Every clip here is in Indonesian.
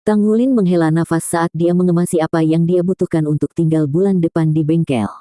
Tang Wulin menghela nafas saat dia mengemasi apa yang dia butuhkan untuk tinggal bulan depan di bengkel.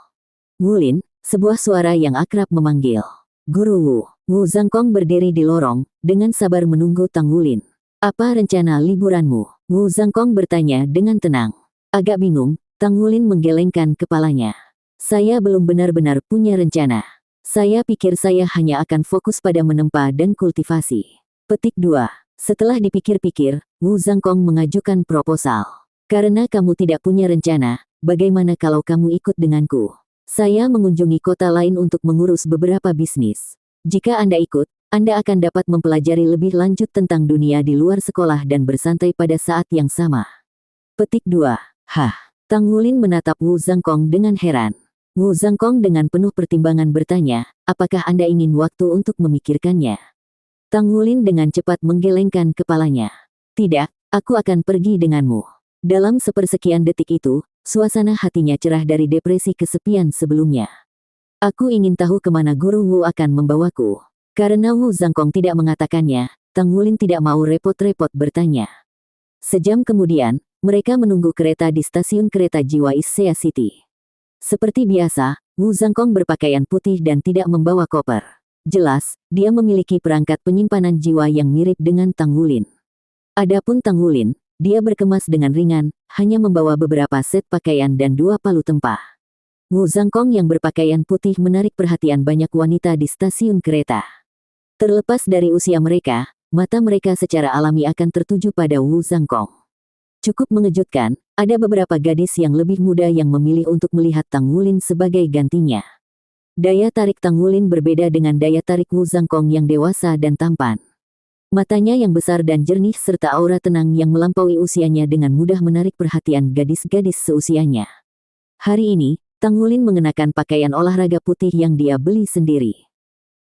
Wulin, sebuah suara yang akrab memanggil. Guru Wu. Wu Zhangkong berdiri di lorong, dengan sabar menunggu Tang Wulin. Apa rencana liburanmu? Wu Zhangkong bertanya dengan tenang. Agak bingung, Tang Wulin menggelengkan kepalanya. Saya belum benar-benar punya rencana. Saya pikir saya hanya akan fokus pada menempa dan kultivasi. Petik 2. Setelah dipikir-pikir, Wu Zhangkong mengajukan proposal. Karena kamu tidak punya rencana, bagaimana kalau kamu ikut denganku? Saya mengunjungi kota lain untuk mengurus beberapa bisnis. Jika Anda ikut, Anda akan dapat mempelajari lebih lanjut tentang dunia di luar sekolah dan bersantai pada saat yang sama. Petik 2. Hah? Tang Wulin menatap Wu Zhangkong dengan heran. Wu Zhangkong dengan penuh pertimbangan bertanya, apakah Anda ingin waktu untuk memikirkannya? Tang Wulin dengan cepat menggelengkan kepalanya. Tidak, aku akan pergi denganmu. Dalam sepersekian detik itu, suasana hatinya cerah dari depresi kesepian sebelumnya. Aku ingin tahu kemana Guru Wu akan membawaku. Karena Wu Zhangkong tidak mengatakannya, Tang Wulin tidak mau repot-repot bertanya. Sejam kemudian, mereka menunggu kereta di stasiun kereta jiwa Issea City. Seperti biasa, Wu Zhangkong berpakaian putih dan tidak membawa koper. Jelas, dia memiliki perangkat penyimpanan jiwa yang mirip dengan Tang Wulin. Adapun Tang Wulin, dia berkemas dengan ringan, hanya membawa beberapa set pakaian dan 2 palu tempah. Wu Zhangkong yang berpakaian putih menarik perhatian banyak wanita di stasiun kereta. Terlepas dari usia mereka, mata mereka secara alami akan tertuju pada Wu Zhangkong. Cukup mengejutkan, ada beberapa gadis yang lebih muda yang memilih untuk melihat Tang Wulin sebagai gantinya. Daya tarik Tang Wulin berbeda dengan daya tarik Wu Zhangkong yang dewasa dan tampan. Matanya yang besar dan jernih serta aura tenang yang melampaui usianya dengan mudah menarik perhatian gadis-gadis seusianya. Hari ini, Tang Wulin mengenakan pakaian olahraga putih yang dia beli sendiri.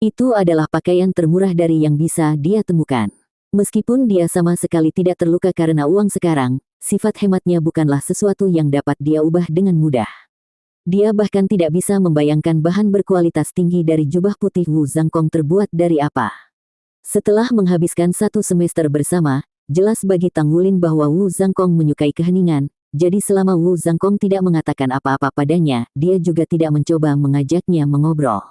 Itu adalah pakaian termurah dari yang bisa dia temukan. Meskipun dia sama sekali tidak terluka karena uang sekarang, sifat hematnya bukanlah sesuatu yang dapat dia ubah dengan mudah. Dia bahkan tidak bisa membayangkan bahan berkualitas tinggi dari jubah putih Wu Zhangkong terbuat dari apa. Setelah menghabiskan 1 semester bersama, jelas bagi Tang Wulin bahwa Wu Zhangkong menyukai keheningan, jadi selama Wu Zhangkong tidak mengatakan apa-apa padanya, dia juga tidak mencoba mengajaknya mengobrol.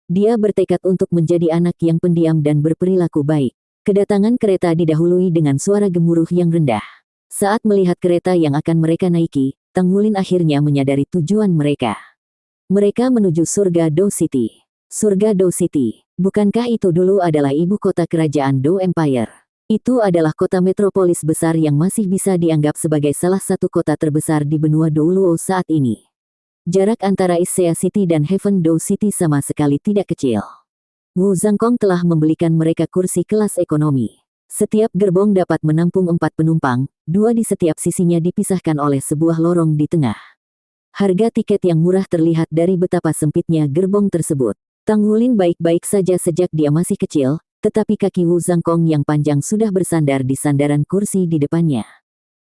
Dia bertekad untuk menjadi anak yang pendiam dan berperilaku baik. Kedatangan kereta didahului dengan suara gemuruh yang rendah. Saat melihat kereta yang akan mereka naiki, Tang Wulin akhirnya menyadari tujuan mereka. Mereka menuju surga Dou City. Surga Dou City, bukankah itu dulu adalah ibu kota kerajaan Dou Empire? Itu adalah kota metropolis besar yang masih bisa dianggap sebagai salah satu kota terbesar di benua Dou Luo saat ini. Jarak antara Issea City dan Heaven Dou City sama sekali tidak kecil. Wu Zhangkong telah membelikan mereka kursi kelas ekonomi. Setiap gerbong dapat menampung 4 penumpang, 2 di setiap sisinya dipisahkan oleh sebuah lorong di tengah. Harga tiket yang murah terlihat dari betapa sempitnya gerbong tersebut. Tang Wulin baik-baik saja sejak dia masih kecil, tetapi kaki Wu Zhangkong yang panjang sudah bersandar di sandaran kursi di depannya.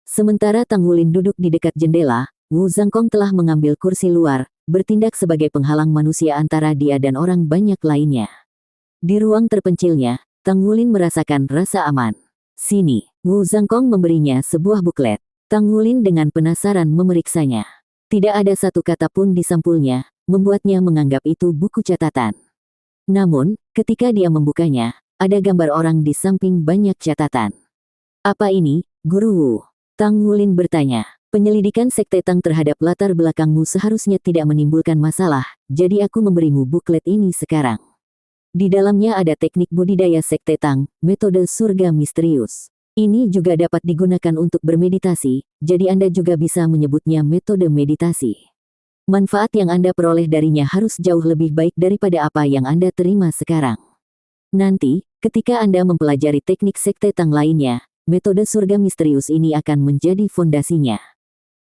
Sementara Tang Wulin duduk di dekat jendela, Wu Zhangkong telah mengambil kursi luar, bertindak sebagai penghalang manusia antara dia dan orang banyak lainnya. Di ruang terpencilnya, Tang Wulin merasakan rasa aman. Sini, Wu Zhangkong memberinya sebuah buklet. Tang Wulin dengan penasaran memeriksanya. Tidak ada satu kata pun di sampulnya, membuatnya menganggap itu buku catatan. Namun, ketika dia membukanya, ada gambar orang di samping banyak catatan. Apa ini, Guru Wu? Tang Wulin bertanya. Penyelidikan Sekte Tang terhadap latar belakangmu seharusnya tidak menimbulkan masalah, jadi aku memberimu buklet ini sekarang. Di dalamnya ada teknik budidaya Sekte Tang, metode surga misterius. Ini juga dapat digunakan untuk bermeditasi, jadi Anda juga bisa menyebutnya metode meditasi. Manfaat yang Anda peroleh darinya harus jauh lebih baik daripada apa yang Anda terima sekarang. Nanti, ketika Anda mempelajari teknik Sekte Tang lainnya, metode surga misterius ini akan menjadi fondasinya.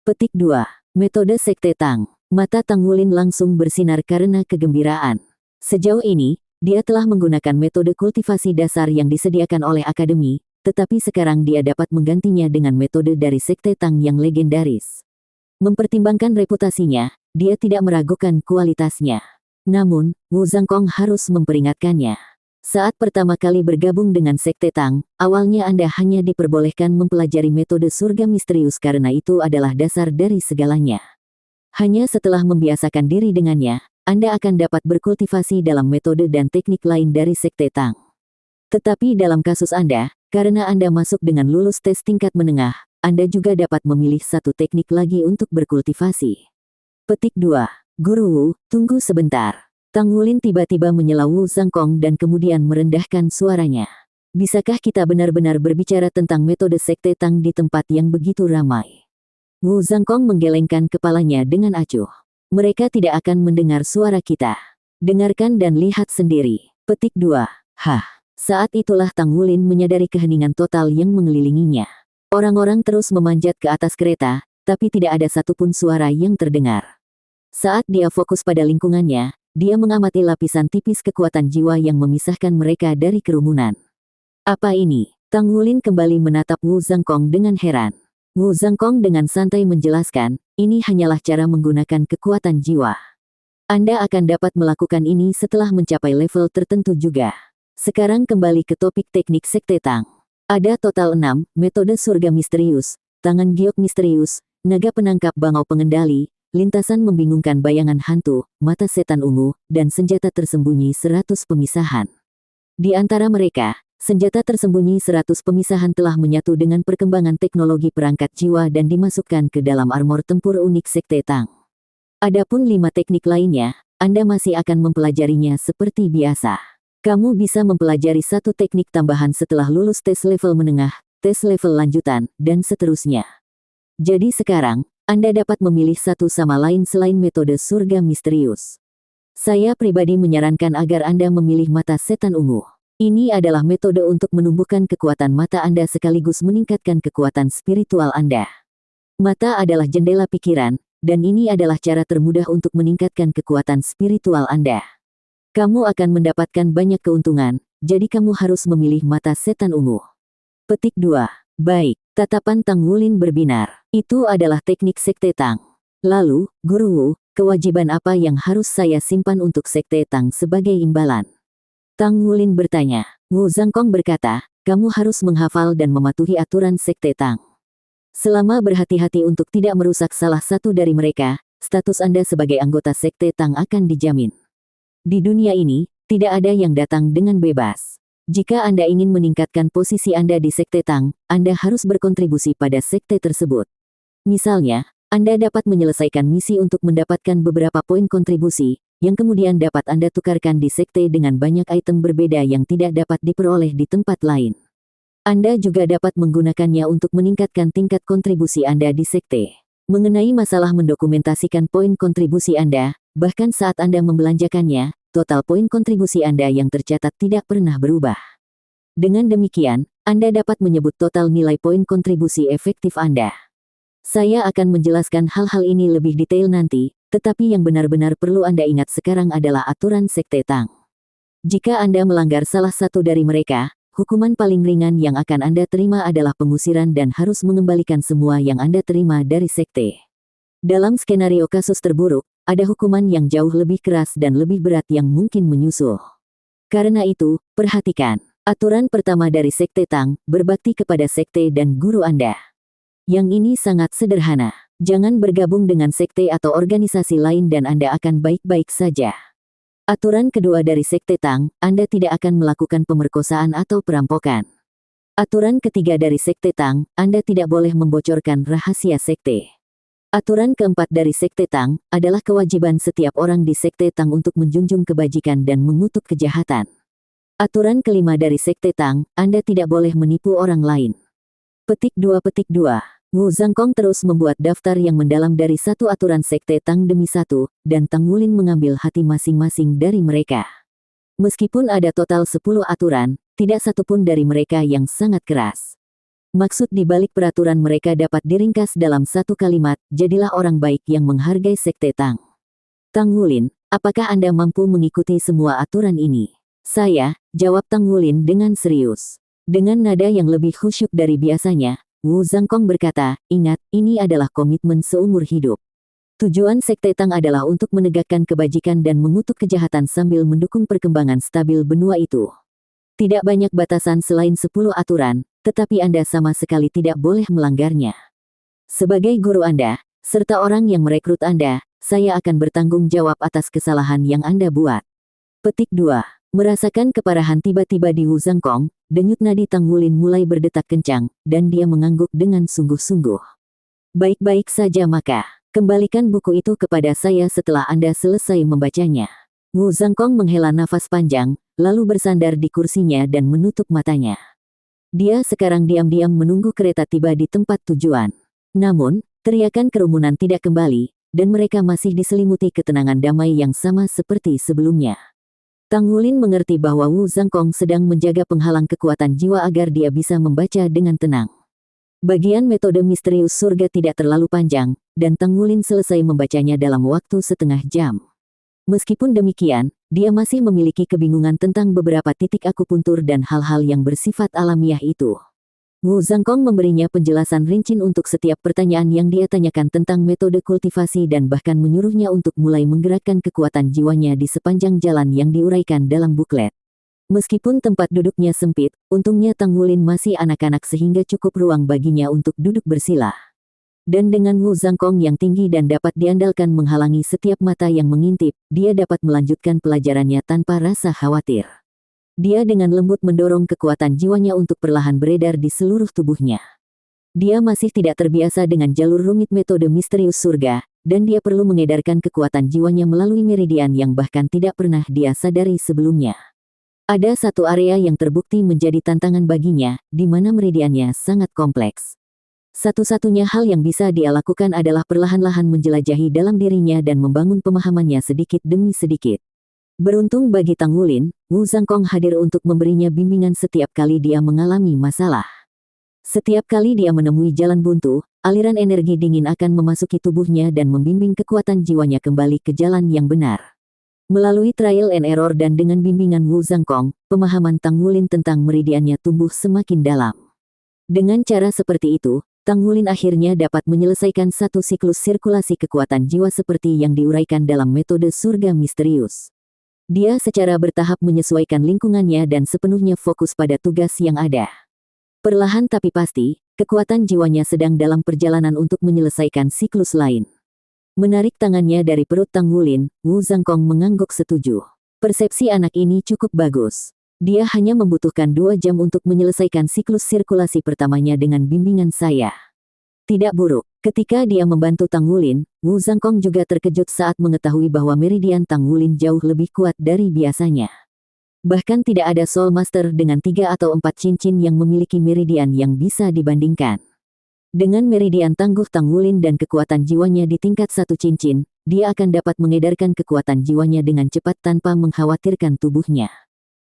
Petik 2. Metode Sekte Tang. Mata Tang Wulin langsung bersinar karena kegembiraan. Sejauh ini, dia telah menggunakan metode kultivasi dasar yang disediakan oleh akademi, tetapi sekarang dia dapat menggantinya dengan metode dari Sekte Tang yang legendaris. Mempertimbangkan reputasinya, dia tidak meragukan kualitasnya. Namun, Wu Zhangkong harus memperingatkannya. Saat pertama kali bergabung dengan Sekte Tang, awalnya Anda hanya diperbolehkan mempelajari metode surga misterius karena itu adalah dasar dari segalanya. Hanya setelah membiasakan diri dengannya, Anda akan dapat berkultivasi dalam metode dan teknik lain dari Sekte Tang. Tetapi dalam kasus Anda, karena Anda masuk dengan lulus tes tingkat menengah, Anda juga dapat memilih satu teknik lagi untuk berkultivasi. Petik 2. Guru Wu, tunggu sebentar. Tang Wulin tiba-tiba menyela Wu Zangkong dan kemudian merendahkan suaranya. Bisakah kita benar-benar berbicara tentang metode Sekte Tang di tempat yang begitu ramai? Wu Zangkong menggelengkan kepalanya dengan acuh. Mereka tidak akan mendengar suara kita. Dengarkan dan lihat sendiri. Petik 2. Hah. Saat itulah Tang Wulin menyadari keheningan total yang mengelilinginya. Orang-orang terus memanjat ke atas kereta, tapi tidak ada satupun suara yang terdengar. Saat dia fokus pada lingkungannya, dia mengamati lapisan tipis kekuatan jiwa yang memisahkan mereka dari kerumunan. Apa ini? Tang Wulin kembali menatap Wu Zangkong dengan heran. Wu Zangkong dengan santai menjelaskan, ini hanyalah cara menggunakan kekuatan jiwa. Anda akan dapat melakukan ini setelah mencapai level tertentu juga. Sekarang kembali ke topik teknik Sekte Tang. Ada total 6 metode surga misterius, tangan giok misterius, naga penangkap bangau pengendali, lintasan membingungkan bayangan hantu, mata setan ungu, dan senjata tersembunyi 100 pemisahan. Di antara mereka, senjata tersembunyi 100 pemisahan telah menyatu dengan perkembangan teknologi perangkat jiwa dan dimasukkan ke dalam armor tempur unik Sekte Tang. Adapun 5 teknik lainnya, Anda masih akan mempelajarinya seperti biasa. Kamu bisa mempelajari satu teknik tambahan setelah lulus tes level menengah, tes level lanjutan, dan seterusnya. Jadi sekarang, Anda dapat memilih satu sama lain selain metode surga misterius. Saya pribadi menyarankan agar Anda memilih mata setan ungu. Ini adalah metode untuk menumbuhkan kekuatan mata Anda sekaligus meningkatkan kekuatan spiritual Anda. Mata adalah jendela pikiran, dan ini adalah cara termudah untuk meningkatkan kekuatan spiritual Anda. Kamu akan mendapatkan banyak keuntungan, jadi kamu harus memilih mata setan ungu. Petik 2. Baik, tatapan Tang Wulin berbinar. Itu adalah teknik Sekte Tang. Lalu, Guru Wu, kewajiban apa yang harus saya simpan untuk Sekte Tang sebagai imbalan? Tang Wulin bertanya. Wu Zangkong berkata, kamu harus menghafal dan mematuhi aturan Sekte Tang. Selama berhati-hati untuk tidak merusak salah satu dari mereka, status Anda sebagai anggota Sekte Tang akan dijamin. Di dunia ini, tidak ada yang datang dengan bebas. Jika Anda ingin meningkatkan posisi Anda di Sekte Tang, Anda harus berkontribusi pada sekte tersebut. Misalnya, Anda dapat menyelesaikan misi untuk mendapatkan beberapa poin kontribusi, yang kemudian dapat Anda tukarkan di sekte dengan banyak item berbeda yang tidak dapat diperoleh di tempat lain. Anda juga dapat menggunakannya untuk meningkatkan tingkat kontribusi Anda di sekte. Mengenai masalah mendokumentasikan poin kontribusi Anda, bahkan saat Anda membelanjakannya, total poin kontribusi Anda yang tercatat tidak pernah berubah. Dengan demikian, Anda dapat menyebut total nilai poin kontribusi efektif Anda. Saya akan menjelaskan hal-hal ini lebih detail nanti, tetapi yang benar-benar perlu Anda ingat sekarang adalah aturan Sekte Tang. Jika Anda melanggar salah satu dari mereka, hukuman paling ringan yang akan Anda terima adalah pengusiran dan harus mengembalikan semua yang Anda terima dari sekte. Dalam skenario kasus terburuk, ada hukuman yang jauh lebih keras dan lebih berat yang mungkin menyusul. Karena itu, perhatikan. Aturan pertama dari Sekte Tang, berbakti kepada sekte dan guru Anda. Yang ini sangat sederhana. Jangan bergabung dengan sekte atau organisasi lain dan Anda akan baik-baik saja. Aturan kedua dari Sekte Tang, Anda tidak akan melakukan pemerkosaan atau perampokan. Aturan ketiga dari Sekte Tang, Anda tidak boleh membocorkan rahasia sekte. Aturan keempat dari Sekte Tang, adalah kewajiban setiap orang di Sekte Tang untuk menjunjung kebajikan dan mengutuk kejahatan. Aturan kelima dari Sekte Tang, Anda tidak boleh menipu orang lain. Petik 2. Wu Zangkong terus membuat daftar yang mendalam dari satu aturan Sekte Tang demi satu, dan Tang Wulin mengambil hati masing-masing dari mereka. Meskipun ada total 10 aturan, tidak satupun dari mereka yang sangat keras. Maksud di balik peraturan mereka dapat diringkas dalam satu kalimat, jadilah orang baik yang menghargai Sekte Tang. Tang Wulin, apakah Anda mampu mengikuti semua aturan ini? Saya, jawab Tang Wulin dengan serius. Dengan nada yang lebih khusyuk dari biasanya, Wu Zangkong berkata, ingat, ini adalah komitmen seumur hidup. Tujuan Sekte Tang adalah untuk menegakkan kebajikan dan mengutuk kejahatan sambil mendukung perkembangan stabil benua itu. Tidak banyak batasan selain 10 aturan, tetapi Anda sama sekali tidak boleh melanggarnya. Sebagai guru Anda, serta orang yang merekrut Anda, saya akan bertanggung jawab atas kesalahan yang Anda buat. Petik 2. Merasakan keparahan tiba-tiba di Wu Zhangkong, denyut nadi Tang Wulin mulai berdetak kencang, dan dia mengangguk dengan sungguh-sungguh. Baik-baik saja maka, kembalikan buku itu kepada saya setelah Anda selesai membacanya. Wu Zhangkong menghela nafas panjang, lalu bersandar di kursinya dan menutup matanya. Dia sekarang diam-diam menunggu kereta tiba di tempat tujuan. Namun, teriakan kerumunan tidak kembali, dan mereka masih diselimuti ketenangan damai yang sama seperti sebelumnya. Tang Wulin mengerti bahwa Wu Zhangkong sedang menjaga penghalang kekuatan jiwa agar dia bisa membaca dengan tenang. Bagian metode misterius surga tidak terlalu panjang, dan Tang Wulin selesai membacanya dalam waktu setengah jam. Meskipun demikian, dia masih memiliki kebingungan tentang beberapa titik akupuntur dan hal-hal yang bersifat alamiah itu. Wu Zhangkong memberinya penjelasan rinci untuk setiap pertanyaan yang dia tanyakan tentang metode kultivasi dan bahkan menyuruhnya untuk mulai menggerakkan kekuatan jiwanya di sepanjang jalan yang diuraikan dalam buklet. Meskipun tempat duduknya sempit, untungnya Tang Wulin masih anak-anak sehingga cukup ruang baginya untuk duduk bersila. Dan dengan Wu Zhangkong yang tinggi dan dapat diandalkan menghalangi setiap mata yang mengintip, dia dapat melanjutkan pelajarannya tanpa rasa khawatir. Dia dengan lembut mendorong kekuatan jiwanya untuk perlahan beredar di seluruh tubuhnya. Dia masih tidak terbiasa dengan jalur rumit metode misterius surga, dan dia perlu mengedarkan kekuatan jiwanya melalui meridian yang bahkan tidak pernah dia sadari sebelumnya. Ada satu area yang terbukti menjadi tantangan baginya, di mana meridiannya sangat kompleks. Satu-satunya hal yang bisa dia lakukan adalah perlahan-lahan menjelajahi dalam dirinya dan membangun pemahamannya sedikit demi sedikit. Beruntung bagi Tang Wulin, Wu Zhangkong hadir untuk memberinya bimbingan setiap kali dia mengalami masalah. Setiap kali dia menemui jalan buntu, aliran energi dingin akan memasuki tubuhnya dan membimbing kekuatan jiwanya kembali ke jalan yang benar. Melalui trial and error dan dengan bimbingan Wu Zhangkong, pemahaman Tang Wulin tentang meridiannya tumbuh semakin dalam. Dengan cara seperti itu, Tang Wulin akhirnya dapat menyelesaikan satu siklus sirkulasi kekuatan jiwa seperti yang diuraikan dalam metode surga misterius. Dia secara bertahap menyesuaikan lingkungannya dan sepenuhnya fokus pada tugas yang ada. Perlahan tapi pasti, kekuatan jiwanya sedang dalam perjalanan untuk menyelesaikan siklus lain. Menarik tangannya dari perut Tang Wulin, Wu Zhangkong mengangguk setuju. Persepsi anak ini cukup bagus. Dia hanya membutuhkan 2 jam untuk menyelesaikan siklus sirkulasi pertamanya dengan bimbingan saya. Tidak buruk. Ketika dia membantu Tang Wulin, Wu Zhangkong juga terkejut saat mengetahui bahwa meridian Tang Wulin jauh lebih kuat dari biasanya. Bahkan tidak ada Soul Master dengan 3 atau 4 cincin yang memiliki meridian yang bisa dibandingkan. Dengan meridian tangguh Tang Wulin dan kekuatan jiwanya di tingkat 1 cincin, dia akan dapat mengedarkan kekuatan jiwanya dengan cepat tanpa mengkhawatirkan tubuhnya.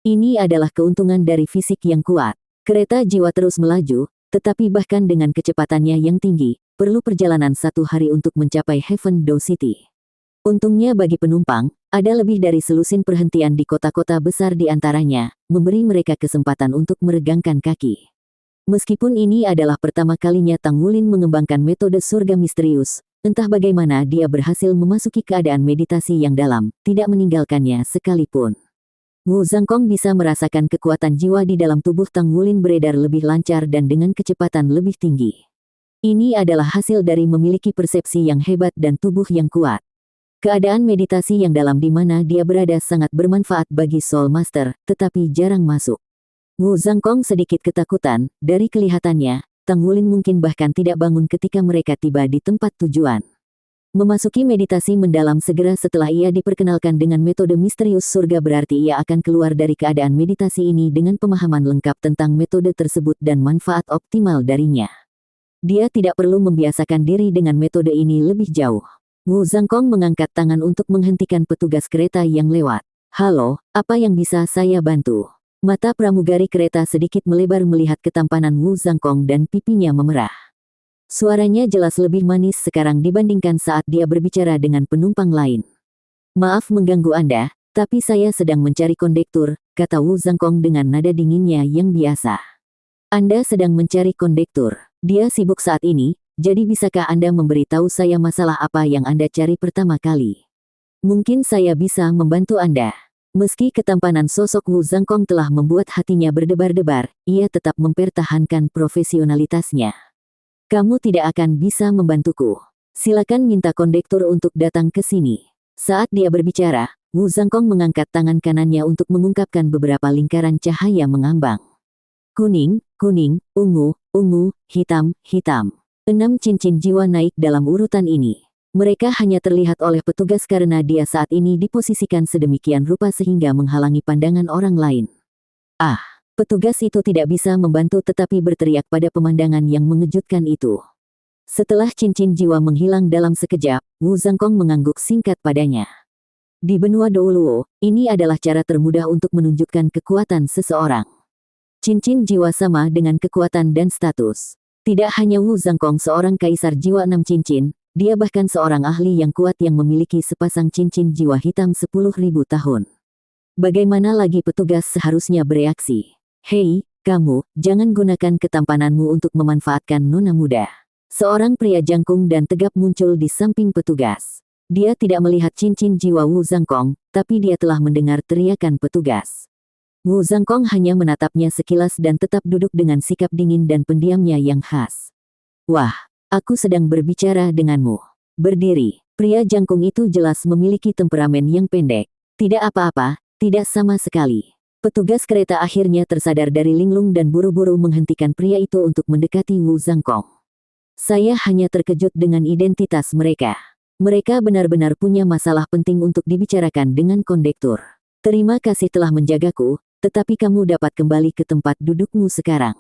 Ini adalah keuntungan dari fisik yang kuat. Kereta jiwa terus melaju, tetapi bahkan dengan kecepatannya yang tinggi, perlu perjalanan 1 hari untuk mencapai Heaven Door City. Untungnya bagi penumpang, ada lebih dari selusin perhentian di kota-kota besar di antaranya, memberi mereka kesempatan untuk meregangkan kaki. Meskipun ini adalah pertama kalinya Tang Wulin mengembangkan metode surga misterius, entah bagaimana dia berhasil memasuki keadaan meditasi yang dalam, tidak meninggalkannya sekalipun. Wu Zhangkong bisa merasakan kekuatan jiwa di dalam tubuh Tang Wulin beredar lebih lancar dan dengan kecepatan lebih tinggi. Ini adalah hasil dari memiliki persepsi yang hebat dan tubuh yang kuat. Keadaan meditasi yang dalam di mana dia berada sangat bermanfaat bagi Soul Master, tetapi jarang masuk. Wu Zhangkong sedikit ketakutan, dari kelihatannya, Tang Wulin mungkin bahkan tidak bangun ketika mereka tiba di tempat tujuan. Memasuki meditasi mendalam segera setelah ia diperkenalkan dengan metode misterius surga berarti ia akan keluar dari keadaan meditasi ini dengan pemahaman lengkap tentang metode tersebut dan manfaat optimal darinya. Dia tidak perlu membiasakan diri dengan metode ini lebih jauh. Wu Zhangkong mengangkat tangan untuk menghentikan petugas kereta yang lewat. "Halo, apa yang bisa saya bantu?" Mata pramugari kereta sedikit melebar melihat ketampanan Wu Zhangkong dan pipinya memerah. Suaranya jelas lebih manis sekarang dibandingkan saat dia berbicara dengan penumpang lain. "Maaf mengganggu Anda, tapi saya sedang mencari kondektur," kata Wu Zhangkong dengan nada dinginnya yang biasa. "Anda sedang mencari kondektur. Dia sibuk saat ini, jadi bisakah Anda memberitahu saya masalah apa yang Anda cari pertama kali? Mungkin saya bisa membantu Anda." Meski ketampanan sosok Wu Zhangkong telah membuat hatinya berdebar-debar, ia tetap mempertahankan profesionalitasnya. Kamu tidak akan bisa membantuku. Silakan minta kondektur untuk datang ke sini. Saat dia berbicara, Wu Zhangkong mengangkat tangan kanannya untuk mengungkapkan beberapa lingkaran cahaya mengambang. Kuning, kuning, ungu, ungu, hitam, hitam. 6 cincin jiwa naik dalam urutan ini. Mereka hanya terlihat oleh petugas karena dia saat ini diposisikan sedemikian rupa sehingga menghalangi pandangan orang lain. Ah, petugas itu tidak bisa membantu tetapi berteriak pada pemandangan yang mengejutkan itu. Setelah cincin jiwa menghilang dalam sekejap, Wu Zhangkong mengangguk singkat padanya. Di benua Douluo, ini adalah cara termudah untuk menunjukkan kekuatan seseorang. Cincin jiwa sama dengan kekuatan dan status. Tidak hanya Wu Zhangkong seorang kaisar jiwa 6 cincin, dia bahkan seorang ahli yang kuat yang memiliki sepasang cincin jiwa hitam 10.000 tahun. Bagaimana lagi petugas seharusnya bereaksi? Hei, kamu, jangan gunakan ketampananmu untuk memanfaatkan nona muda. Seorang pria jangkung dan tegap muncul di samping petugas. Dia tidak melihat cincin jiwa Wu Zhangkong, tapi dia telah mendengar teriakan petugas. Wu Zhangkong hanya menatapnya sekilas dan tetap duduk dengan sikap dingin dan pendiamnya yang khas. Wah, aku sedang berbicara denganmu. Berdiri, pria jangkung itu jelas memiliki temperamen yang pendek. Tidak apa-apa, tidak sama sekali. Petugas kereta akhirnya tersadar dari linglung dan buru-buru menghentikan pria itu untuk mendekati Wu Zhangkong. Saya hanya terkejut dengan identitas mereka. Mereka benar-benar punya masalah penting untuk dibicarakan dengan kondektur. Terima kasih telah menjagaku, tetapi kamu dapat kembali ke tempat dudukmu sekarang.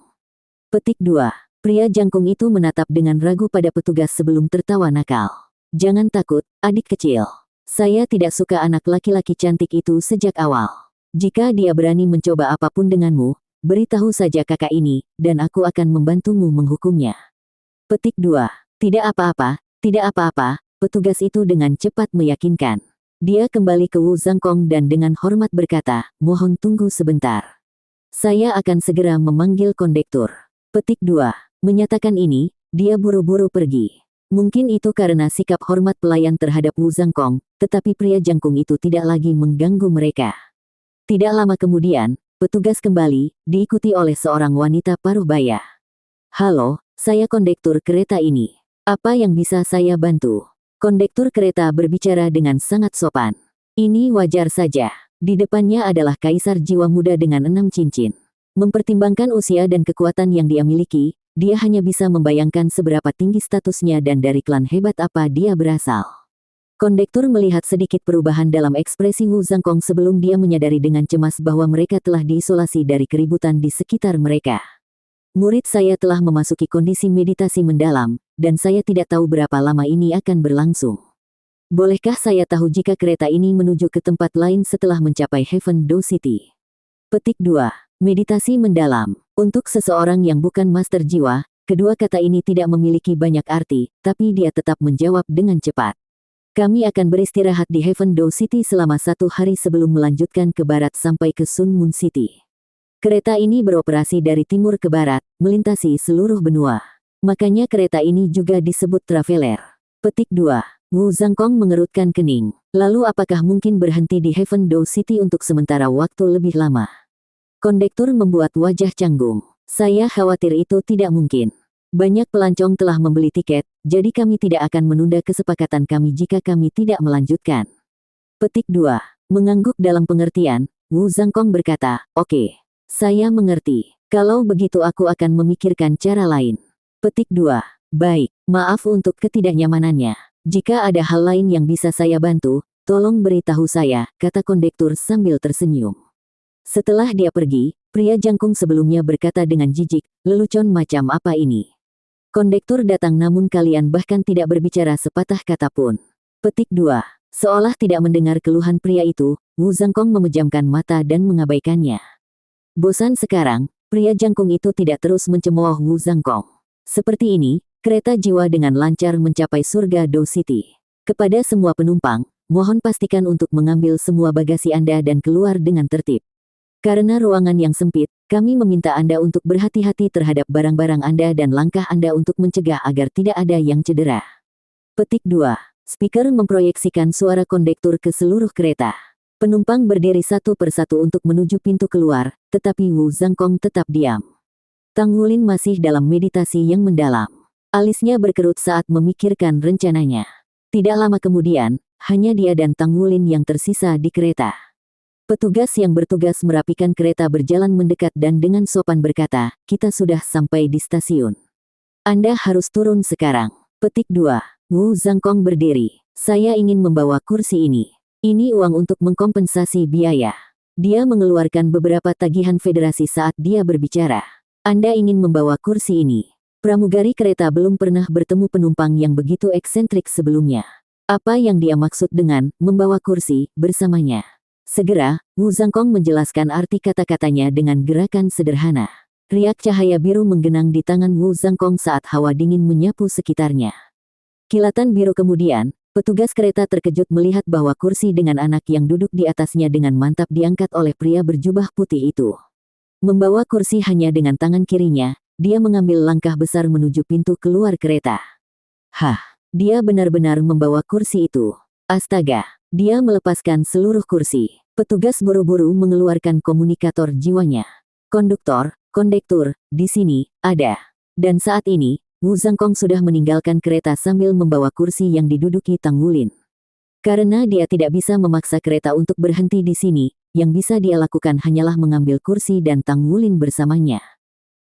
Petik 2. Pria jangkung itu menatap dengan ragu pada petugas sebelum tertawa nakal. Jangan takut, adik kecil. Saya tidak suka anak laki-laki cantik itu sejak awal. Jika dia berani mencoba apapun denganmu, beritahu saja kakak ini, dan aku akan membantumu menghukumnya. Petik 2. Tidak apa-apa, tidak apa-apa, petugas itu dengan cepat meyakinkan. Dia kembali ke Wu Zhangkong dan dengan hormat berkata, mohon tunggu sebentar. Saya akan segera memanggil kondektur. Petik 2. Menyatakan ini, dia buru-buru pergi. Mungkin itu karena sikap hormat pelayan terhadap Wu Zhangkong, tetapi pria jangkung itu tidak lagi mengganggu mereka. Tidak lama kemudian, petugas kembali, diikuti oleh seorang wanita paruh baya. Halo, saya kondektur kereta ini. Apa yang bisa saya bantu? Kondektur kereta berbicara dengan sangat sopan. Ini wajar saja. Di depannya adalah kaisar jiwa muda dengan 6 cincin. Mempertimbangkan usia dan kekuatan yang dia miliki, dia hanya bisa membayangkan seberapa tinggi statusnya dan dari klan hebat apa dia berasal. Kondektur melihat sedikit perubahan dalam ekspresi Wu Zhangkong sebelum dia menyadari dengan cemas bahwa mereka telah diisolasi dari keributan di sekitar mereka. Murid saya telah memasuki kondisi meditasi mendalam, dan saya tidak tahu berapa lama ini akan berlangsung. Bolehkah saya tahu jika kereta ini menuju ke tempat lain setelah mencapai Heaven Do City? Petik 2. Meditasi mendalam. Untuk seseorang yang bukan master jiwa, kedua kata ini tidak memiliki banyak arti, tapi dia tetap menjawab dengan cepat. Kami akan beristirahat di Heaven Do City selama 1 hari sebelum melanjutkan ke barat sampai ke Sun Moon City. Kereta ini beroperasi dari timur ke barat, melintasi seluruh benua. Makanya kereta ini juga disebut traveler. Petik 2. Wu Zhangkong mengerutkan kening. Lalu apakah mungkin berhenti di Heaven Do City untuk sementara waktu lebih lama? Kondektur membuat wajah canggung. Saya khawatir itu tidak mungkin. Banyak pelancong telah membeli tiket, jadi kami tidak akan menunda kesepakatan kami jika kami tidak melanjutkan. Petik 2. Mengangguk dalam pengertian, Wu Zhangkong berkata, oke. Saya mengerti. Kalau begitu aku akan memikirkan cara lain. Petik 2. Baik, maaf untuk ketidaknyamanannya. Jika ada hal lain yang bisa saya bantu, tolong beritahu saya, kata kondektur sambil tersenyum. Setelah dia pergi, pria jangkung sebelumnya berkata dengan jijik, lelucon macam apa ini? Kondektur datang namun kalian bahkan tidak berbicara sepatah kata pun. Petik 2. Seolah tidak mendengar keluhan pria itu, Wu Zhangkong memejamkan mata dan mengabaikannya. Bosan sekarang, pria jangkung itu tidak terus mencemooh Wu Zhangkong. Seperti ini, kereta jiwa dengan lancar mencapai surga Do City. Kepada semua penumpang, mohon pastikan untuk mengambil semua bagasi Anda dan keluar dengan tertib. Karena ruangan yang sempit, kami meminta Anda untuk berhati-hati terhadap barang-barang Anda dan langkah Anda untuk mencegah agar tidak ada yang cedera. Petik 2. Speaker memproyeksikan suara kondektur ke seluruh kereta. Penumpang berdiri satu persatu untuk menuju pintu keluar, tetapi Wu Zhangkong tetap diam. Tang Wulin masih dalam meditasi yang mendalam. Alisnya berkerut saat memikirkan rencananya. Tidak lama kemudian, hanya dia dan Tang Wulin yang tersisa di kereta. Petugas yang bertugas merapikan kereta berjalan mendekat dan dengan sopan berkata, "Kita sudah sampai di stasiun. Anda harus turun sekarang." Petik 2. Wu Zhangkong berdiri. "Saya ingin membawa kursi ini. Ini uang untuk mengkompensasi biaya." Dia mengeluarkan beberapa tagihan federasi saat dia berbicara. "Anda ingin membawa kursi ini." Pramugari kereta belum pernah bertemu penumpang yang begitu eksentrik sebelumnya. Apa yang dia maksud dengan membawa kursi bersamanya? Segera, Wu Zhangkong menjelaskan arti kata-katanya dengan gerakan sederhana. Riak cahaya biru menggenang di tangan Wu Zhangkong saat hawa dingin menyapu sekitarnya. Kilatan biru kemudian, petugas kereta terkejut melihat bahwa kursi dengan anak yang duduk di atasnya dengan mantap diangkat oleh pria berjubah putih itu. Membawa kursi hanya dengan tangan kirinya, dia mengambil langkah besar menuju pintu keluar kereta. Dia benar-benar membawa kursi itu. Astaga, dia melepaskan seluruh kursi. Petugas buru-buru mengeluarkan komunikator jiwanya. Kondektur, di sini, ada." Dan saat ini, Wu Zhangkong sudah meninggalkan kereta sambil membawa kursi yang diduduki Tang Wulin. Karena dia tidak bisa memaksa kereta untuk berhenti di sini, yang bisa dia lakukan hanyalah mengambil kursi dan Tang Wulin bersamanya.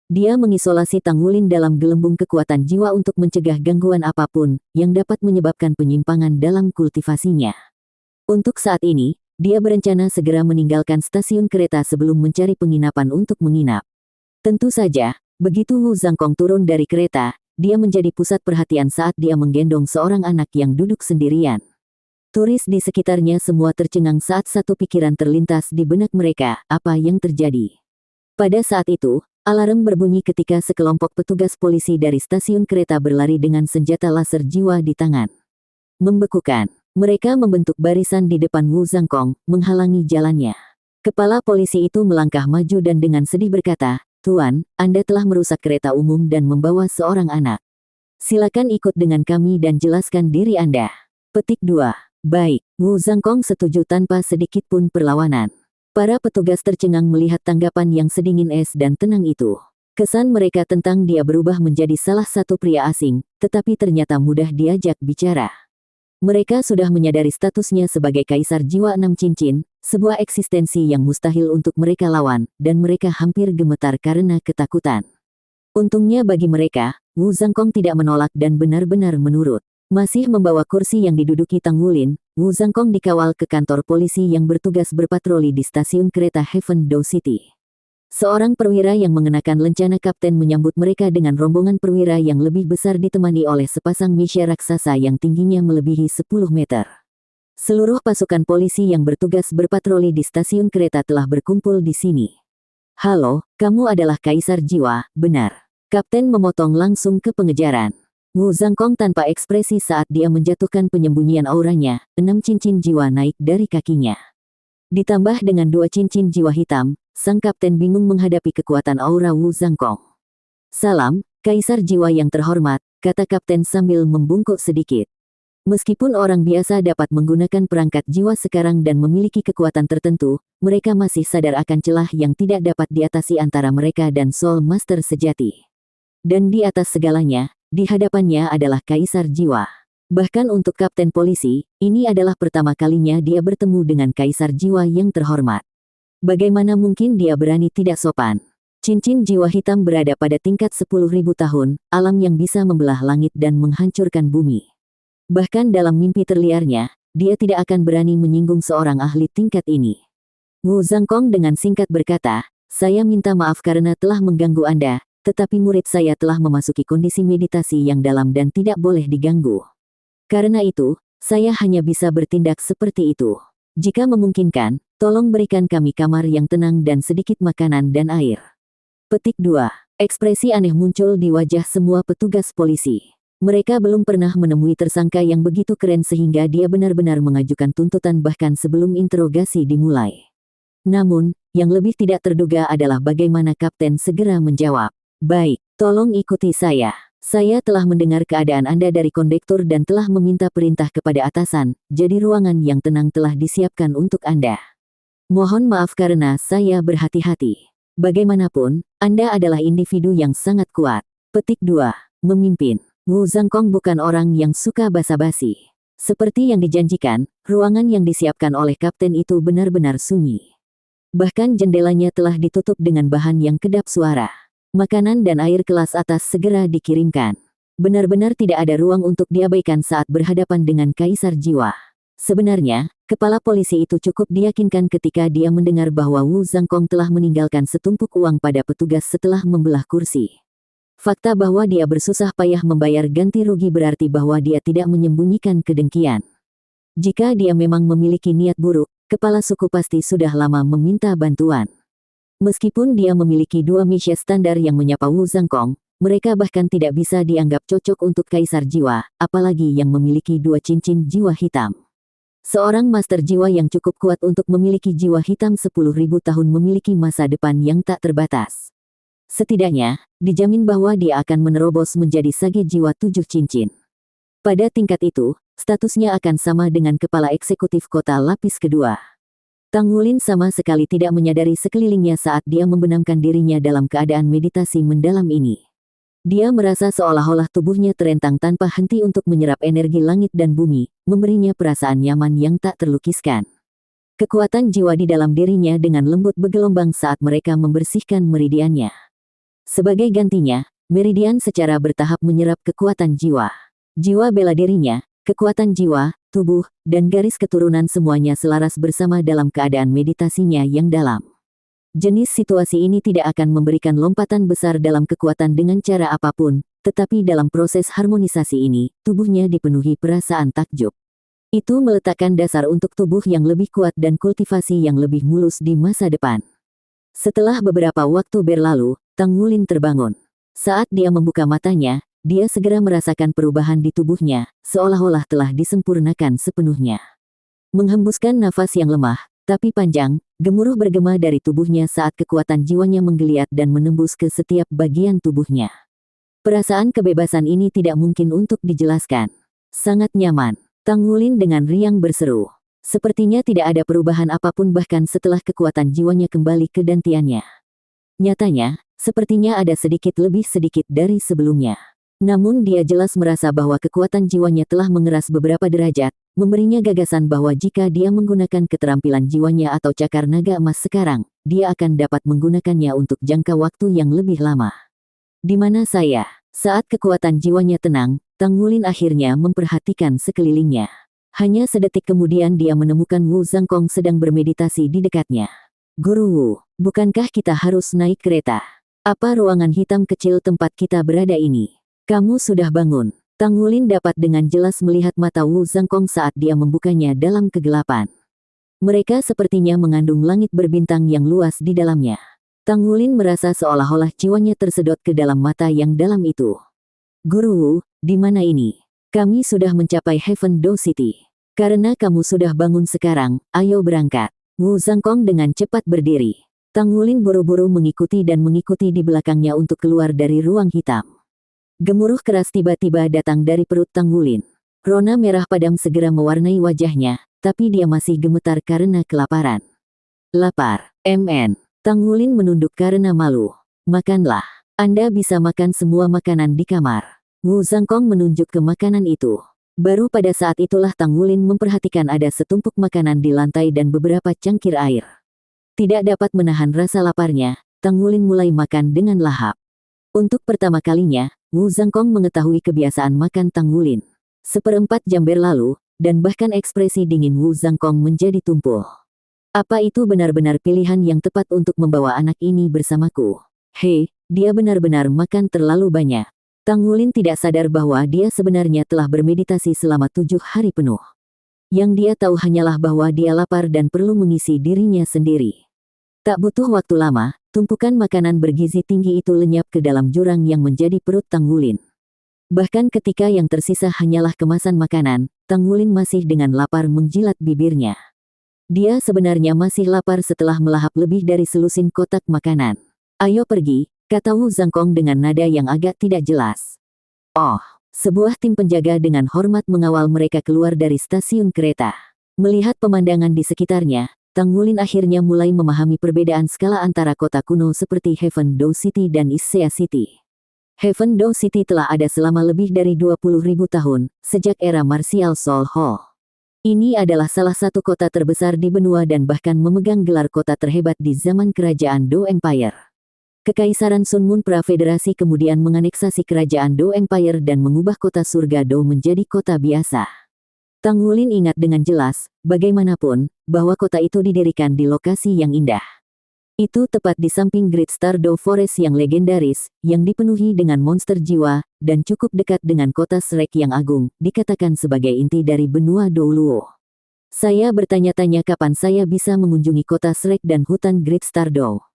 Dia mengisolasi Tang Wulin dalam gelembung kekuatan jiwa untuk mencegah gangguan apapun yang dapat menyebabkan penyimpangan dalam kultivasinya. Untuk saat ini, dia berencana segera meninggalkan stasiun kereta sebelum mencari penginapan untuk menginap. Tentu saja, begitu Wu Zhangkong turun dari kereta, dia menjadi pusat perhatian saat dia menggendong seorang anak yang duduk sendirian. Turis di sekitarnya semua tercengang saat satu pikiran terlintas di benak mereka, apa yang terjadi? Pada saat itu, alarm berbunyi ketika sekelompok petugas polisi dari stasiun kereta berlari dengan senjata laser jiwa di tangan. Membekukan, mereka membentuk barisan di depan Wu Zhangkong, menghalangi jalannya. Kepala polisi itu melangkah maju dan dengan sedih berkata, "Tuan, Anda telah merusak kereta umum dan membawa seorang anak. Silakan ikut dengan kami dan jelaskan diri Anda." Petik 2. Baik, Wu Zhangkong setuju tanpa sedikit pun perlawanan. Para petugas tercengang melihat tanggapan yang sedingin es dan tenang itu. Kesan mereka tentang dia berubah menjadi salah satu pria asing, tetapi ternyata mudah diajak bicara. Mereka sudah menyadari statusnya sebagai kaisar jiwa 6 cincin, sebuah eksistensi yang mustahil untuk mereka lawan, dan mereka hampir gemetar karena ketakutan. Untungnya bagi mereka, Wu Zhangkong tidak menolak dan benar-benar menurut. Masih membawa kursi yang diduduki Tang Wulin, Wu Zhangkong dikawal ke kantor polisi yang bertugas berpatroli di stasiun kereta Heaven Dao City. Seorang perwira yang mengenakan lencana kapten menyambut mereka dengan rombongan perwira yang lebih besar ditemani oleh sepasang misya raksasa yang tingginya melebihi 10 meter. Seluruh pasukan polisi yang bertugas berpatroli di stasiun kereta telah berkumpul di sini. "Halo, kamu adalah kaisar jiwa, benar?" Kapten memotong langsung ke pengejaran. Wu Zhangkong tanpa ekspresi saat dia menjatuhkan penyembunyian auranya, 6 cincin jiwa naik dari kakinya. Ditambah dengan 2 cincin jiwa hitam, sang kapten bingung menghadapi kekuatan aura Wu Zhangkong. "Salam, kaisar jiwa yang terhormat," kata kapten sambil membungkuk sedikit. Meskipun orang biasa dapat menggunakan perangkat jiwa sekarang dan memiliki kekuatan tertentu, mereka masih sadar akan celah yang tidak dapat diatasi antara mereka dan Soul Master sejati. Dan di atas segalanya, di hadapannya adalah kaisar jiwa. Bahkan untuk kapten polisi, ini adalah pertama kalinya dia bertemu dengan kaisar jiwa yang terhormat. Bagaimana mungkin dia berani tidak sopan? Cincin jiwa hitam berada pada tingkat 10.000 tahun, alam yang bisa membelah langit dan menghancurkan bumi. Bahkan dalam mimpi terliarnya, dia tidak akan berani menyinggung seorang ahli tingkat ini. Wu Zhangkong dengan singkat berkata, "Saya minta maaf karena telah mengganggu Anda, tetapi murid saya telah memasuki kondisi meditasi yang dalam dan tidak boleh diganggu. Karena itu, saya hanya bisa bertindak seperti itu. Jika memungkinkan, tolong berikan kami kamar yang tenang dan sedikit makanan dan air." Petik 2. Ekspresi aneh muncul di wajah semua petugas polisi. Mereka belum pernah menemui tersangka yang begitu keren sehingga dia benar-benar mengajukan tuntutan bahkan sebelum interogasi dimulai. Namun, yang lebih tidak terduga adalah bagaimana kapten segera menjawab, "Baik, tolong ikuti saya." Saya telah mendengar keadaan Anda dari kondektur dan telah meminta perintah kepada atasan, jadi ruangan yang tenang telah disiapkan untuk Anda. Mohon maaf karena saya berhati-hati. Bagaimanapun, Anda adalah individu yang sangat kuat. Petik 2. Memimpin. Wu Zhangkong bukan orang yang suka basa-basi. Seperti yang dijanjikan, ruangan yang disiapkan oleh kapten itu benar-benar sunyi. Bahkan jendelanya telah ditutup dengan bahan yang kedap suara. Makanan dan air kelas atas segera dikirimkan. Benar-benar tidak ada ruang untuk diabaikan saat berhadapan dengan kaisar jiwa. Sebenarnya, kepala polisi itu cukup diyakinkan ketika dia mendengar bahwa Wu Zhangkong telah meninggalkan setumpuk uang pada petugas setelah membelah kursi. Fakta bahwa dia bersusah payah membayar ganti rugi berarti bahwa dia tidak menyembunyikan kedengkian. Jika dia memang memiliki niat buruk, kepala suku pasti sudah lama meminta bantuan. Meskipun dia memiliki 2 misi standar yang menyapa Wu Zhangkong, mereka bahkan tidak bisa dianggap cocok untuk kaisar jiwa, apalagi yang memiliki 2 cincin jiwa hitam. Seorang master jiwa yang cukup kuat untuk memiliki jiwa hitam 10.000 tahun memiliki masa depan yang tak terbatas. Setidaknya, dijamin bahwa dia akan menerobos menjadi sage jiwa 7 cincin. Pada tingkat itu, statusnya akan sama dengan kepala eksekutif kota lapis kedua. Tang Wulin sama sekali tidak menyadari sekelilingnya saat dia membenamkan dirinya dalam keadaan meditasi mendalam ini. Dia merasa seolah-olah tubuhnya terentang tanpa henti untuk menyerap energi langit dan bumi, memberinya perasaan nyaman yang tak terlukiskan. Kekuatan jiwa di dalam dirinya dengan lembut bergelombang saat mereka membersihkan meridiannya. Sebagai gantinya, meridian secara bertahap menyerap kekuatan jiwa. Jiwa bela dirinya, kekuatan jiwa, tubuh, dan garis keturunan semuanya selaras bersama dalam keadaan meditasinya yang dalam. Jenis situasi ini tidak akan memberikan lompatan besar dalam kekuatan dengan cara apapun, tetapi dalam proses harmonisasi ini, tubuhnya dipenuhi perasaan takjub. Itu meletakkan dasar untuk tubuh yang lebih kuat dan kultivasi yang lebih mulus di masa depan. Setelah beberapa waktu berlalu, Tang Wulin terbangun. Saat dia membuka matanya, dia segera merasakan perubahan di tubuhnya, seolah-olah telah disempurnakan sepenuhnya. Menghembuskan nafas yang lemah, tapi panjang, gemuruh bergema dari tubuhnya saat kekuatan jiwanya menggeliat dan menembus ke setiap bagian tubuhnya. Perasaan kebebasan ini tidak mungkin untuk dijelaskan. Sangat nyaman, Tang Wulin dengan riang berseru. Sepertinya tidak ada perubahan apapun bahkan setelah kekuatan jiwanya kembali ke dantiannya. Nyatanya, sepertinya ada sedikit lebih sedikit dari sebelumnya. Namun dia jelas merasa bahwa kekuatan jiwanya telah mengeras beberapa derajat, memberinya gagasan bahwa jika dia menggunakan keterampilan jiwanya atau cakar naga emas sekarang, dia akan dapat menggunakannya untuk jangka waktu yang lebih lama. Di mana saya? Saat kekuatan jiwanya tenang, Tang Wulin akhirnya memperhatikan sekelilingnya. Hanya sedetik kemudian dia menemukan Wu Zhangkong sedang bermeditasi di dekatnya. Guru Wu, bukankah kita harus naik kereta? Apa ruangan hitam kecil tempat kita berada ini? Kamu sudah bangun. Tang Wulin dapat dengan jelas melihat mata Wu Zhangkong saat dia membukanya dalam kegelapan. Mereka sepertinya mengandung langit berbintang yang luas di dalamnya. Tang Wulin merasa seolah-olah jiwanya tersedot ke dalam mata yang dalam itu. Guru Wu, di mana ini? Kami sudah mencapai Heaven Do City. Karena kamu sudah bangun sekarang, ayo berangkat. Wu Zhangkong dengan cepat berdiri. Tang Wulin buru-buru mengikuti di belakangnya untuk keluar dari ruang hitam. Gemuruh keras tiba-tiba datang dari perut Tang Wulin. Rona merah padam segera mewarnai wajahnya, tapi dia masih gemetar karena kelaparan. Lapar, MN. Tang Wulin menunduk karena malu. Makanlah. Anda bisa makan semua makanan di kamar. Wu Zhangkong menunjuk ke makanan itu. Baru pada saat itulah Tang Wulin memperhatikan ada setumpuk makanan di lantai dan beberapa cangkir air. Tidak dapat menahan rasa laparnya, Tang Wulin mulai makan dengan lahap. Untuk pertama kalinya, Wu Zhangkong mengetahui kebiasaan makan Tang Wulin. Seperempat jam berlalu, dan bahkan ekspresi dingin Wu Zhangkong menjadi tumpul. Apa itu benar-benar pilihan yang tepat untuk membawa anak ini bersamaku? Hei, dia benar-benar makan terlalu banyak. Tang Wulin tidak sadar bahwa dia sebenarnya telah bermeditasi selama 7 hari penuh. Yang dia tahu hanyalah bahwa dia lapar dan perlu mengisi dirinya sendiri. Tak butuh waktu lama, tumpukan makanan bergizi tinggi itu lenyap ke dalam jurang yang menjadi perut Tang Wulin. Bahkan ketika yang tersisa hanyalah kemasan makanan, Tang Wulin masih dengan lapar menjilat bibirnya. Dia sebenarnya masih lapar setelah melahap lebih dari selusin kotak makanan. Ayo pergi, kata Wu Zhangkong dengan nada yang agak tidak jelas. Oh, sebuah tim penjaga dengan hormat mengawal mereka keluar dari stasiun kereta. Melihat pemandangan di sekitarnya, Tang Wulin akhirnya mulai memahami perbedaan skala antara kota kuno seperti Heaven Dao City dan Issea City. Heaven Dao City telah ada selama lebih dari 20.000 tahun, sejak era Martial Soul Hall. Ini adalah salah satu kota terbesar di benua dan bahkan memegang gelar kota terhebat di zaman kerajaan Dao Empire. Kekaisaran Sun Moon Pra-Federasi kemudian menganeksasi kerajaan Dao Empire dan mengubah kota surga Dao menjadi kota biasa. Tang Wulin ingat dengan jelas, bagaimanapun, bahwa kota itu didirikan di lokasi yang indah. Itu tepat di samping Great Star Dao Forest yang legendaris, yang dipenuhi dengan monster jiwa, dan cukup dekat dengan kota Shrek yang agung, dikatakan sebagai inti dari benua Dao Luo. Saya bertanya-tanya kapan saya bisa mengunjungi kota Shrek dan hutan Great Star Dao.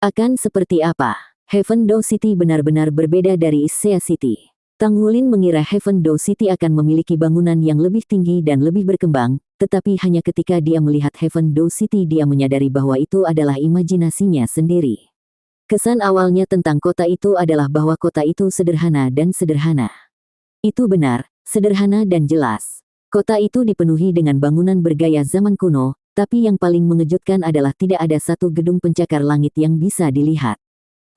Akan seperti apa? Heaven Dao City benar-benar berbeda dari Issea City. Tang Wulin mengira Heaven Dao City akan memiliki bangunan yang lebih tinggi dan lebih berkembang, tetapi hanya ketika dia melihat Heaven Dao City dia menyadari bahwa itu adalah imajinasinya sendiri. Kesan awalnya tentang kota itu adalah bahwa kota itu sederhana dan sederhana. Itu benar, sederhana dan jelas. Kota itu dipenuhi dengan bangunan bergaya zaman kuno, tapi yang paling mengejutkan adalah tidak ada satu gedung pencakar langit yang bisa dilihat.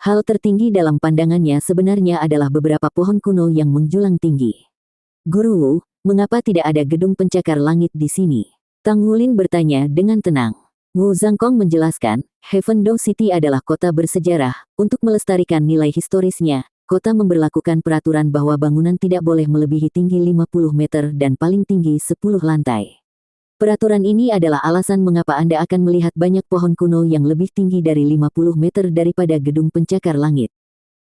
Hal tertinggi dalam pandangannya sebenarnya adalah beberapa pohon kuno yang menjulang tinggi. Guru Wu, mengapa tidak ada gedung pencakar langit di sini? Tang Wulin bertanya dengan tenang. Wu Zhangkong menjelaskan, Heaven Dao City adalah kota bersejarah. Untuk melestarikan nilai historisnya, kota memberlakukan peraturan bahwa bangunan tidak boleh melebihi tinggi 50 meter dan paling tinggi 10 lantai. Peraturan ini adalah alasan mengapa Anda akan melihat banyak pohon kuno yang lebih tinggi dari 50 meter daripada gedung pencakar langit.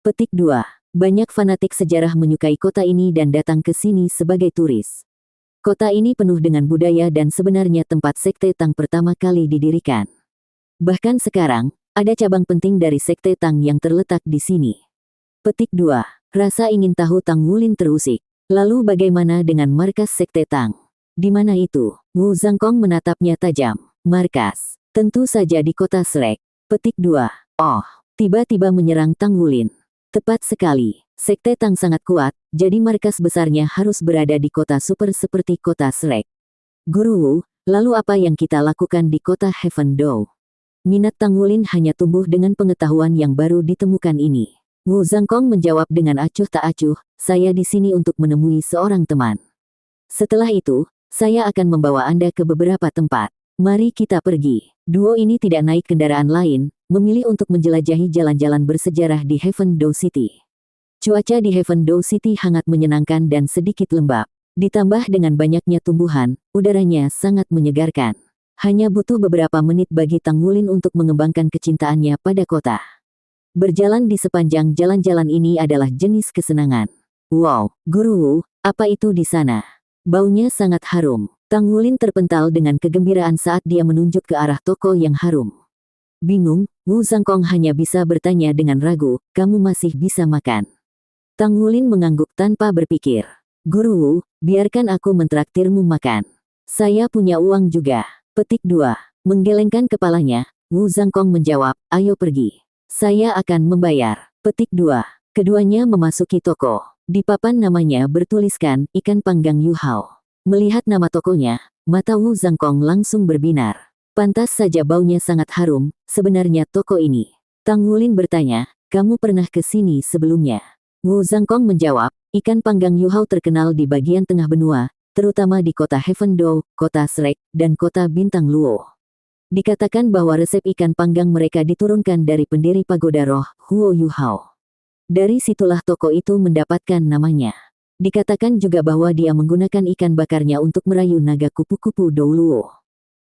Petik 2. Banyak fanatik sejarah menyukai kota ini dan datang ke sini sebagai turis. Kota ini penuh dengan budaya dan sebenarnya tempat Sekte Tang pertama kali didirikan. Bahkan sekarang, ada cabang penting dari Sekte Tang yang terletak di sini. Petik 2. Rasa ingin tahu Tang Wulin terusik. Lalu bagaimana dengan markas Sekte Tang? Di mana itu? Wu Zhangkong menatapnya tajam. Markas. Tentu saja di kota Shrek. Petik 2. Oh, tiba-tiba menyerang Tang Wulin. Tepat sekali. Sekte Tang sangat kuat, jadi markas besarnya harus berada di kota super seperti kota Shrek. Guru Wu, lalu apa yang kita lakukan di kota Heaven Dao? Minat Tang Wulin hanya tumbuh dengan pengetahuan yang baru ditemukan ini. Wu Zhangkong menjawab dengan acuh tak acuh, saya di sini untuk menemui seorang teman. Setelah itu, saya akan membawa Anda ke beberapa tempat. Mari kita pergi. Duo ini tidak naik kendaraan lain, memilih untuk menjelajahi jalan-jalan bersejarah di Heaven Dao City. Cuaca di Heaven Dao City hangat menyenangkan dan sedikit lembab. Ditambah dengan banyaknya tumbuhan, udaranya sangat menyegarkan. Hanya butuh beberapa menit bagi Tang Wulin untuk mengembangkan kecintaannya pada kota. Berjalan di sepanjang jalan-jalan ini adalah jenis kesenangan. Wow, Guru Wu, apa itu di sana? Baunya sangat harum. Tang Wulin terpental dengan kegembiraan saat dia menunjuk ke arah toko yang harum. Bingung, Wu Zhangkong hanya bisa bertanya dengan ragu, kamu masih bisa makan? Tang Wulin mengangguk tanpa berpikir. Guru Wu, biarkan aku mentraktirmu makan. Saya punya uang juga. Petik 2. Menggelengkan kepalanya, Wu Zhangkong menjawab, ayo pergi. Saya akan membayar. Petik 2. Keduanya memasuki toko. Di papan namanya bertuliskan, ikan panggang Yu Hao. Melihat nama tokonya, mata Wu Zhangkong langsung berbinar. Pantas saja baunya sangat harum, sebenarnya toko ini. Tang Wulin bertanya, kamu pernah ke sini sebelumnya? Wu Zhangkong menjawab, ikan panggang Yu Hao terkenal di bagian tengah benua, terutama di kota Heaven Dao, kota Shrek, dan kota Bintang Luo. Dikatakan bahwa resep ikan panggang mereka diturunkan dari pendiri pagoda roh, Huo Yu Hao. Dari situlah toko itu mendapatkan namanya. Dikatakan juga bahwa dia menggunakan ikan bakarnya untuk merayu naga kupu-kupu Dao Luo.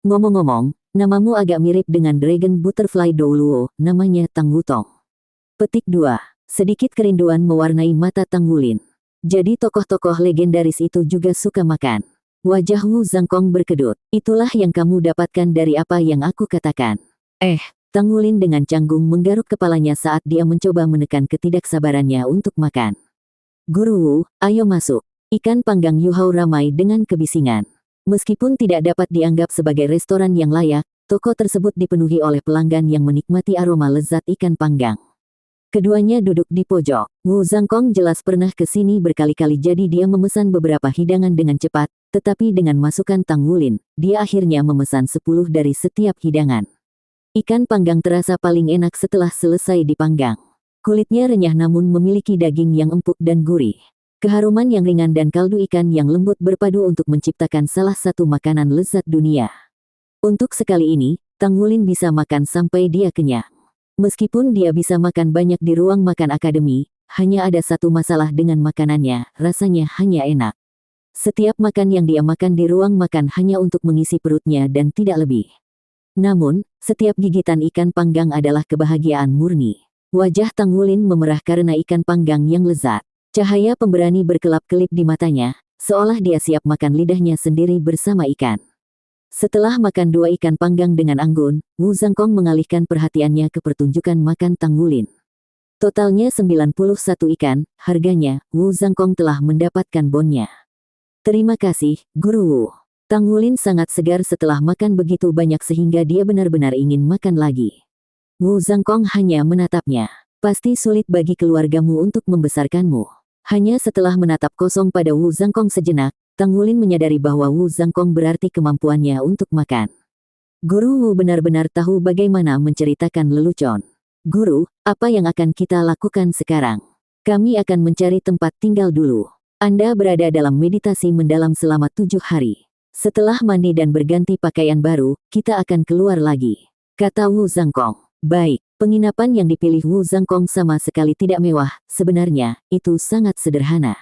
Ngomong-ngomong, namamu agak mirip dengan Dragon Butterfly Dao Luo, namanya Tang Wutong. Petik 2. Sedikit kerinduan mewarnai mata Tang Wulin. Jadi tokoh-tokoh legendaris itu juga suka makan. Wajah Wu Zhangkong berkedut. Itulah yang kamu dapatkan dari apa yang aku katakan. Tang Wulin dengan canggung menggaruk kepalanya saat dia mencoba menekan ketidaksabarannya untuk makan. Guru Wu, ayo masuk. Ikan panggang Yu Hao ramai dengan kebisingan. Meskipun tidak dapat dianggap sebagai restoran yang layak, toko tersebut dipenuhi oleh pelanggan yang menikmati aroma lezat ikan panggang. Keduanya duduk di pojok. Wu Zhangkong jelas pernah ke sini berkali-kali jadi dia memesan beberapa hidangan dengan cepat, tetapi dengan masukan Tang Wulin, dia akhirnya memesan 10 dari setiap hidangan. Ikan panggang terasa paling enak setelah selesai dipanggang. Kulitnya renyah namun memiliki daging yang empuk dan gurih. Keharuman yang ringan dan kaldu ikan yang lembut berpadu untuk menciptakan salah satu makanan lezat dunia. Untuk sekali ini, Tang Wulin bisa makan sampai dia kenyang. Meskipun dia bisa makan banyak di ruang makan akademi, hanya ada satu masalah dengan makanannya, rasanya hanya enak. Setiap makan yang dia makan di ruang makan hanya untuk mengisi perutnya dan tidak lebih. Namun, setiap gigitan ikan panggang adalah kebahagiaan murni. Wajah Tang Wulin memerah karena ikan panggang yang lezat. Cahaya pemberani berkelap-kelip di matanya, seolah dia siap makan lidahnya sendiri bersama ikan. Setelah makan 2 ikan panggang dengan anggun, Wu Zhangkong mengalihkan perhatiannya ke pertunjukan makan Tang Wulin. Totalnya 91 ikan, harganya, Wu Zhangkong telah mendapatkan bonnya. Terima kasih, Guru Wu. Tang Wulin sangat segar setelah makan begitu banyak sehingga dia benar-benar ingin makan lagi. Wu Zhangkong hanya menatapnya. Pasti sulit bagi keluargamu untuk membesarkanmu. Hanya setelah menatap kosong pada Wu Zhangkong sejenak, Tang Wulin menyadari bahwa Wu Zhangkong berarti kemampuannya untuk makan. Guru Wu benar-benar tahu bagaimana menceritakan lelucon. Guru, apa yang akan kita lakukan sekarang? Kami akan mencari tempat tinggal dulu. Anda berada dalam meditasi mendalam selama 7 hari. Setelah mandi dan berganti pakaian baru, kita akan keluar lagi, kata Wu Zhangkong. Baik, penginapan yang dipilih Wu Zhangkong sama sekali tidak mewah, sebenarnya, itu sangat sederhana.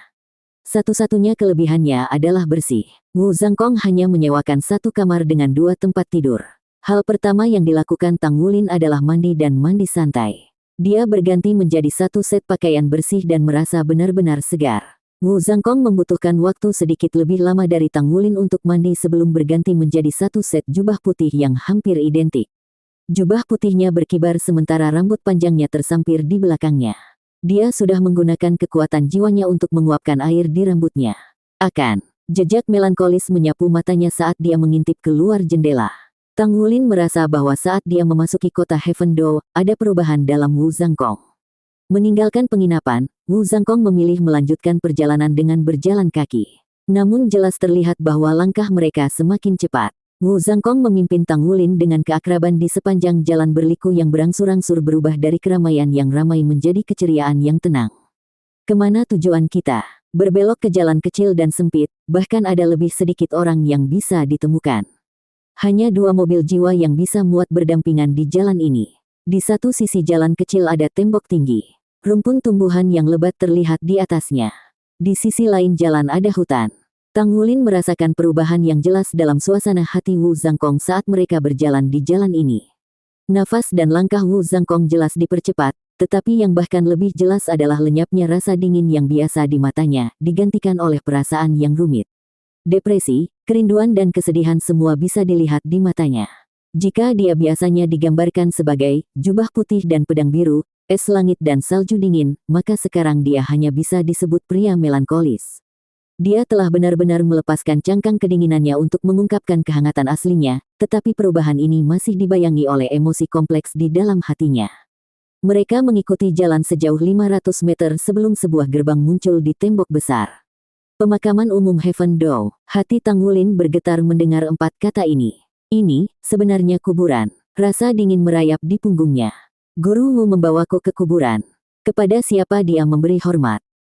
Satu-satunya kelebihannya adalah bersih. Wu Zhangkong hanya menyewakan 1 kamar dengan 2 tempat tidur. Hal pertama yang dilakukan Tang Wulin adalah mandi dan mandi santai. Dia berganti menjadi 1 set pakaian bersih dan merasa benar-benar segar. Wu Zhangkong membutuhkan waktu sedikit lebih lama dari Tang Wulin untuk mandi sebelum berganti menjadi 1 set jubah putih yang hampir identik. Jubah putihnya berkibar sementara rambut panjangnya tersampir di belakangnya. Dia sudah menggunakan kekuatan jiwanya untuk menguapkan air di rambutnya. Jejak melankolis menyapu matanya saat dia mengintip keluar jendela. Tang Wulin merasa bahwa saat dia memasuki kota Heaven Do, ada perubahan dalam Wu Zhangkong. Meninggalkan penginapan, Wu Zhangkong memilih melanjutkan perjalanan dengan berjalan kaki. Namun jelas terlihat bahwa langkah mereka semakin cepat. Wu Zhangkong memimpin Tang Wulin dengan keakraban di sepanjang jalan berliku yang berangsur-angsur berubah dari keramaian yang ramai menjadi keceriaan yang tenang. Kemana tujuan kita? Berbelok ke jalan kecil dan sempit, bahkan ada lebih sedikit orang yang bisa ditemukan. Hanya 2 mobil jiwa yang bisa muat berdampingan di jalan ini. Di satu sisi jalan kecil ada tembok tinggi. Rumpun tumbuhan yang lebat terlihat di atasnya. Di sisi lain jalan ada hutan. Tang Wulin merasakan perubahan yang jelas dalam suasana hati Wu Zhangkong saat mereka berjalan di jalan ini. Nafas dan langkah Wu Zhangkong jelas dipercepat, tetapi yang bahkan lebih jelas adalah lenyapnya rasa dingin yang biasa di matanya, digantikan oleh perasaan yang rumit. Depresi, kerinduan dan kesedihan semua bisa dilihat di matanya. Jika dia biasanya digambarkan sebagai jubah putih dan pedang biru, es langit dan salju dingin, maka sekarang dia hanya bisa disebut pria melankolis. Dia telah benar-benar melepaskan cangkang kedinginannya untuk mengungkapkan kehangatan aslinya, tetapi perubahan ini masih dibayangi oleh emosi kompleks di dalam hatinya. Mereka mengikuti jalan sejauh 500 meter sebelum sebuah gerbang muncul di tembok besar. Pemakaman umum Heaven Do. Hati Tang Wulin bergetar mendengar 4 kata ini. Ini, sebenarnya kuburan. Rasa dingin merayap di punggungnya. Guru Wu membawaku ke kuburan. Kepada siapa dia memberi hormat?